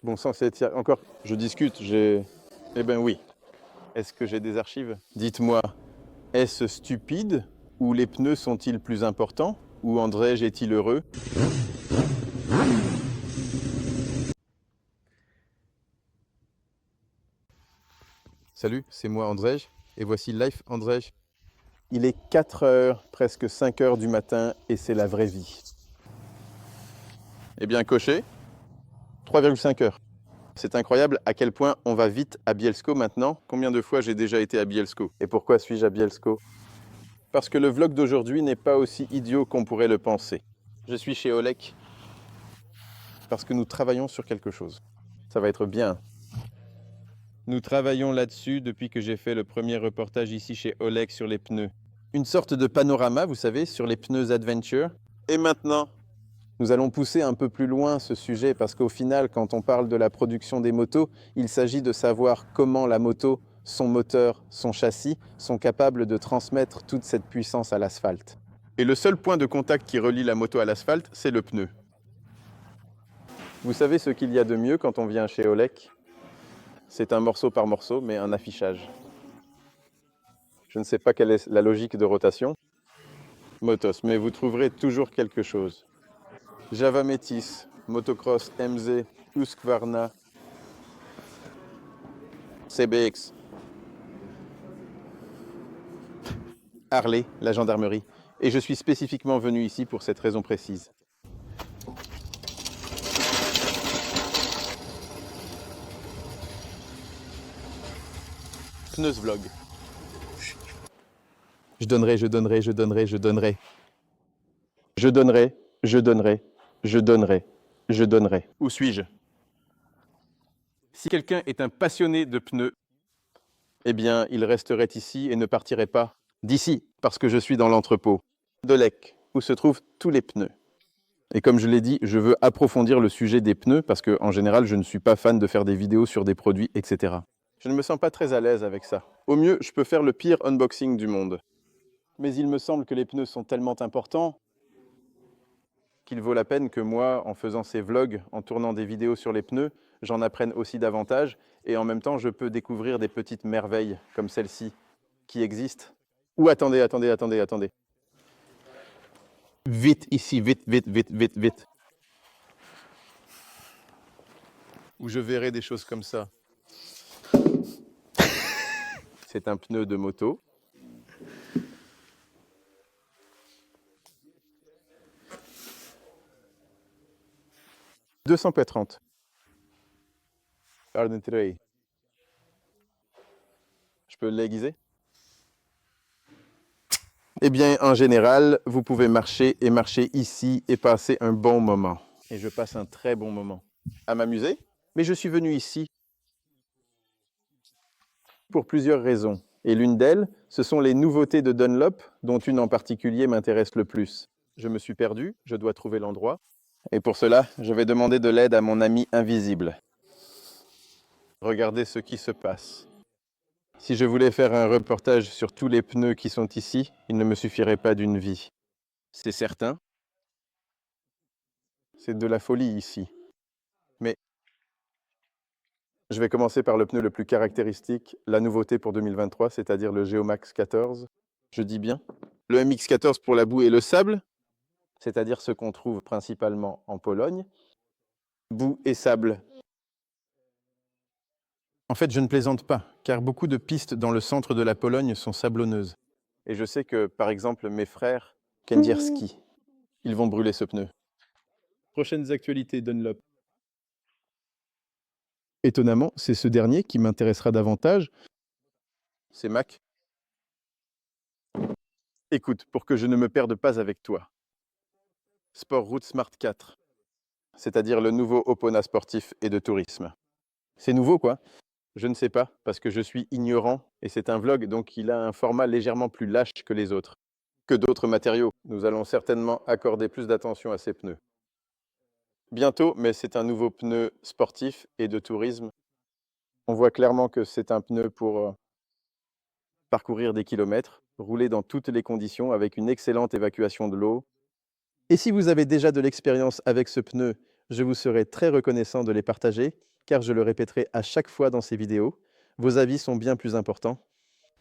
Bon sang, c'est encore, je discute, Eh ben oui. Est-ce que j'ai des archives? Dites-moi, est-ce stupide? Ou les pneus sont-ils plus importants? Ou Andrzej est-il heureux? Salut, c'est moi Andrzej, et voici Life Andrzej. Il est 4 heures, presque 5 heures du matin, et c'est la vraie vie. Eh bien, coché, 3,5 heures. C'est incroyable à quel point on va vite à Bielsko maintenant. Combien de fois j'ai déjà été à Bielsko? Et pourquoi suis-je à Bielsko? Parce que le vlog d'aujourd'hui n'est pas aussi idiot qu'on pourrait le penser. Je suis chez Olek parce que nous travaillons sur quelque chose. Ça va être bien. Nous travaillons là-dessus depuis que j'ai fait le premier reportage ici chez Olek sur les pneus. Une sorte de panorama, vous savez, sur les pneus Adventure. Et maintenant, nous allons pousser un peu plus loin ce sujet parce qu'au final, quand on parle de la production des motos, il s'agit de savoir comment la moto, son moteur, son châssis sont capables de transmettre toute cette puissance à l'asphalte. Et le seul point de contact qui relie la moto à l'asphalte, c'est le pneu. Vous savez ce qu'il y a de mieux quand on vient chez Olek? C'est un morceau par morceau, mais un affichage. Je ne sais pas quelle est la logique de rotation, Motos, mais vous trouverez toujours quelque chose. Java Métis, Motocross MZ, Husqvarna, CBX, Harley, la gendarmerie. Et je suis spécifiquement venu ici pour cette raison précise. Pneus Vlog. Je donnerai, je donnerai, je donnerai, je donnerai. Je donnerai, je donnerai, je donnerai, je donnerai. Où suis-je? Si quelqu'un est un passionné de pneus, eh bien, il resterait ici et ne partirait pas d'ici, parce que je suis dans l'entrepôt d'Olek, où se trouvent tous les pneus. Et comme je l'ai dit, je veux approfondir le sujet des pneus, parce qu'en général, je ne suis pas fan de faire des vidéos sur des produits, etc. Je ne me sens pas très à l'aise avec ça. Au mieux, je peux faire le pire unboxing du monde. Mais il me semble que les pneus sont tellement importants qu'il vaut la peine que moi, en faisant ces vlogs, en tournant des vidéos sur les pneus, j'en apprenne aussi davantage, et en même temps, je peux découvrir des petites merveilles comme celle-ci, qui existent. Ou attendez, attendez, attendez, attendez. Vite ici, vite, vite, vite, vite, vite. Où je verrai des choses comme ça. C'est un pneu de moto. « 200 P30. Je peux l'aiguiser? Eh bien, en général, vous pouvez marcher et marcher ici et passer un bon moment. Et je passe un très bon moment. À m'amuser? Mais je suis venu ici pour plusieurs raisons. Et l'une d'elles, ce sont les nouveautés de Dunlop, dont une en particulier m'intéresse le plus. Je me suis perdu, je dois trouver l'endroit. Et pour cela, je vais demander de l'aide à mon ami invisible. Regardez ce qui se passe. Si je voulais faire un reportage sur tous les pneus qui sont ici, il ne me suffirait pas d'une vie. C'est certain. C'est de la folie ici. Mais je vais commencer par le pneu le plus caractéristique, la nouveauté pour 2023, c'est-à-dire le Geomax 14. Je dis bien. Le MX14 pour la boue et le sable, c'est-à-dire ce qu'on trouve principalement en Pologne. Boue et sable. En fait, je ne plaisante pas, car beaucoup de pistes dans le centre de la Pologne sont sablonneuses. Et je sais que, par exemple, mes frères Kędzierski, ils vont brûler ce pneu. Prochaines actualités Dunlop. Étonnamment, c'est ce dernier qui m'intéressera davantage. C'est Mac. Écoute, pour que je ne me perde pas avec toi. Sport Route Smart 4, c'est-à-dire le nouveau Opona sportif et de tourisme. C'est nouveau, quoi. Je ne sais pas, parce que je suis ignorant, et c'est un vlog, donc il a un format légèrement plus lâche que les autres. Que d'autres matériaux. Nous allons certainement accorder plus d'attention à ces pneus. Bientôt, mais c'est un nouveau pneu sportif et de tourisme. On voit clairement que c'est un pneu pour parcourir des kilomètres, rouler dans toutes les conditions avec une excellente évacuation de l'eau. Et si vous avez déjà de l'expérience avec ce pneu, je vous serai très reconnaissant de les partager. car je le répéterai à chaque fois dans ces vidéos, vos avis sont bien plus importants.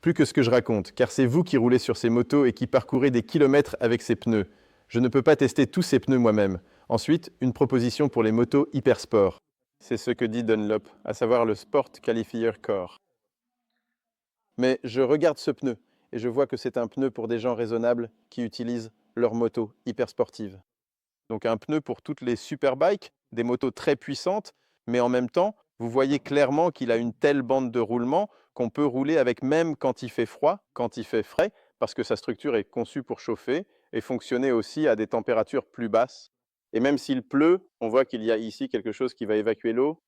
Plus que ce que je raconte, car c'est vous qui roulez sur ces motos et qui parcourez des kilomètres avec ces pneus. Je ne peux pas tester tous ces pneus moi-même. Ensuite, une proposition pour les motos hypersport. C'est ce que dit Dunlop, à savoir le Sport Qualifier Core. Mais je regarde ce pneu et je vois que c'est un pneu pour des gens raisonnables qui utilisent leur moto hyper sportive. Donc un pneu pour toutes les superbikes, des motos très puissantes, mais en même temps, vous voyez clairement qu'il a une telle bande de roulement qu'on peut rouler avec même quand il fait froid, quand il fait frais, parce que sa structure est conçue pour chauffer et fonctionner aussi à des températures plus basses. Et même s'il pleut, on voit qu'il y a ici quelque chose qui va évacuer l'eau.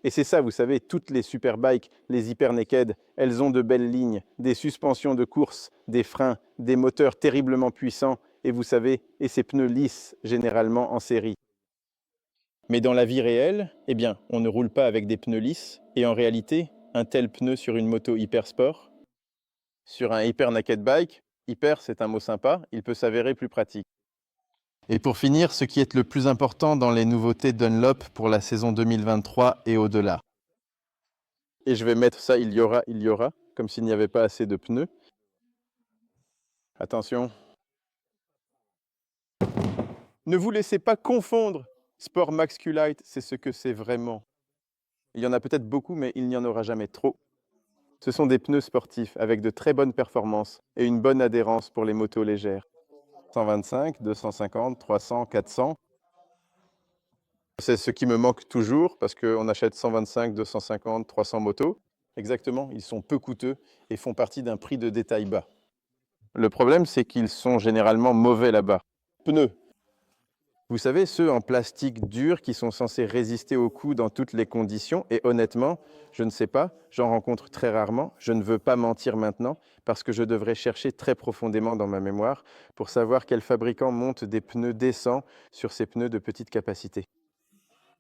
Et c'est ça, vous savez, toutes les superbikes, les hyper naked, elles ont de belles lignes, des suspensions de course, des freins, des moteurs terriblement puissants, et vous savez, et ces pneus lisses, généralement en série. Mais dans la vie réelle, eh bien, on ne roule pas avec des pneus lisses, et en réalité, un tel pneu sur une moto hyper sport, sur un hyper naked bike, hyper c'est un mot sympa, il peut s'avérer plus pratique. Et pour finir, ce qui est le plus important dans les nouveautés Dunlop pour la saison 2023 et au-delà. Et je vais mettre ça, il y aura, comme s'il n'y avait pas assez de pneus. Attention. Ne vous laissez pas confondre. Sport Maxculite, c'est ce que c'est vraiment. Il y en a peut-être beaucoup, mais il n'y en aura jamais trop. Ce sont des pneus sportifs avec de très bonnes performances et une bonne adhérence pour les motos légères. 125, 250, 300, 400. C'est ce qui me manque toujours parce qu'on achète 125, 250, 300 motos. Exactement, ils sont peu coûteux et font partie d'un prix de détail bas. Le problème, c'est qu'ils sont généralement mauvais là-bas. Pneus. Vous savez, ceux en plastique dur qui sont censés résister aux coups dans toutes les conditions. Et honnêtement, je ne sais pas, j'en rencontre très rarement. Je ne veux pas mentir maintenant parce que je devrais chercher très profondément dans ma mémoire pour savoir quel fabricant monte des pneus décents sur ces pneus de petite capacité.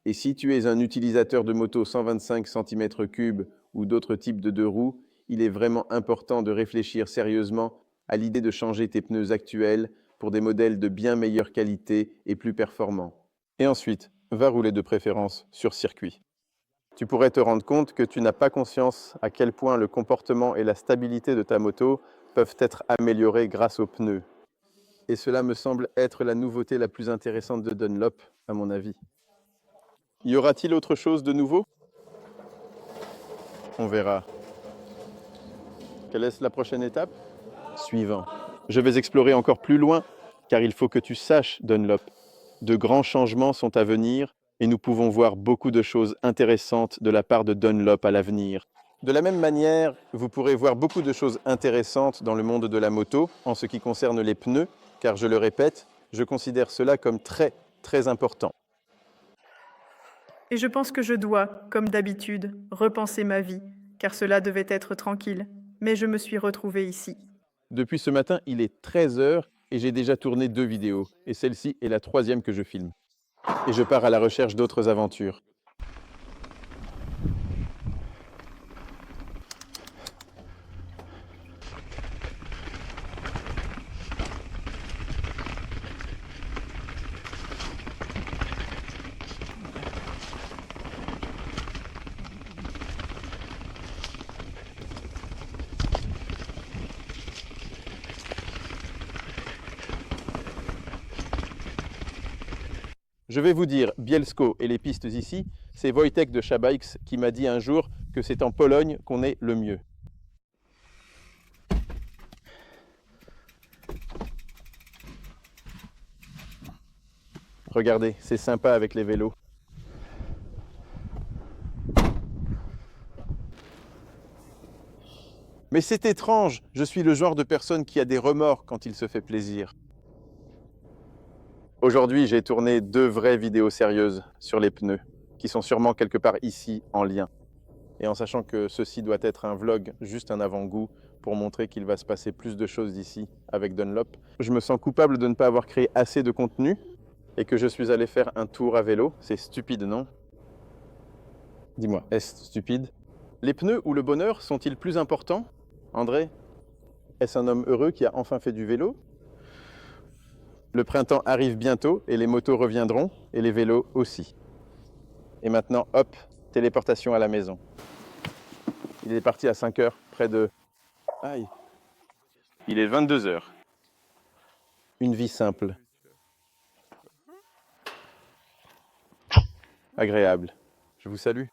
Et si tu es un utilisateur de moto 125 cm3 ou d'autres types de deux roues, il est vraiment important de réfléchir sérieusement à l'idée de changer tes pneus actuels pour des modèles de bien meilleure qualité et plus performants. Et ensuite, va rouler de préférence sur circuit. Tu pourrais te rendre compte que tu n'as pas conscience à quel point le comportement et la stabilité de ta moto peuvent être améliorés grâce aux pneus. Et cela me semble être la nouveauté la plus intéressante de Dunlop, à mon avis. Y aura-t-il autre chose de nouveau? On verra. Quelle est la prochaine étape? Suivant. Je vais explorer encore plus loin, car il faut que tu saches, Dunlop. De grands changements sont à venir et nous pouvons voir beaucoup de choses intéressantes de la part de Dunlop à l'avenir. De la même manière, vous pourrez voir beaucoup de choses intéressantes dans le monde de la moto en ce qui concerne les pneus, car je le répète, je considère cela comme très, très important. Et je pense que je dois, comme d'habitude, repenser ma vie, car cela devait être tranquille, mais je me suis retrouvée ici. Depuis ce matin, il est 13 heures et j'ai déjà tourné 2 vidéos. Et celle-ci est la 3e que je filme. Et je pars à la recherche d'autres aventures. Je vais vous dire, Bielsko et les pistes ici, c'est Wojtek de Shabikes qui m'a dit un jour que c'est en Pologne qu'on est le mieux. Regardez, c'est sympa avec les vélos. Mais c'est étrange, je suis le genre de personne qui a des remords quand il se fait plaisir. Aujourd'hui, j'ai tourné 2 vraies vidéos sérieuses sur les pneus, qui sont sûrement quelque part ici en lien. Et en sachant que ceci doit être un vlog, juste un avant-goût, pour montrer qu'il va se passer plus de choses ici avec Dunlop, je me sens coupable de ne pas avoir créé assez de contenu et que je suis allé faire un tour à vélo. C'est stupide, non? Dis-moi, est-ce stupide? Les pneus ou le bonheur sont-ils plus importants? André, est-ce un homme heureux qui a enfin fait du vélo? Le printemps arrive bientôt et les motos reviendront et les vélos aussi. Et maintenant, hop, téléportation à la maison. Il est parti à 5 heures, près de... Aïe. Il est 22 heures. Une vie simple. Agréable. Je vous salue.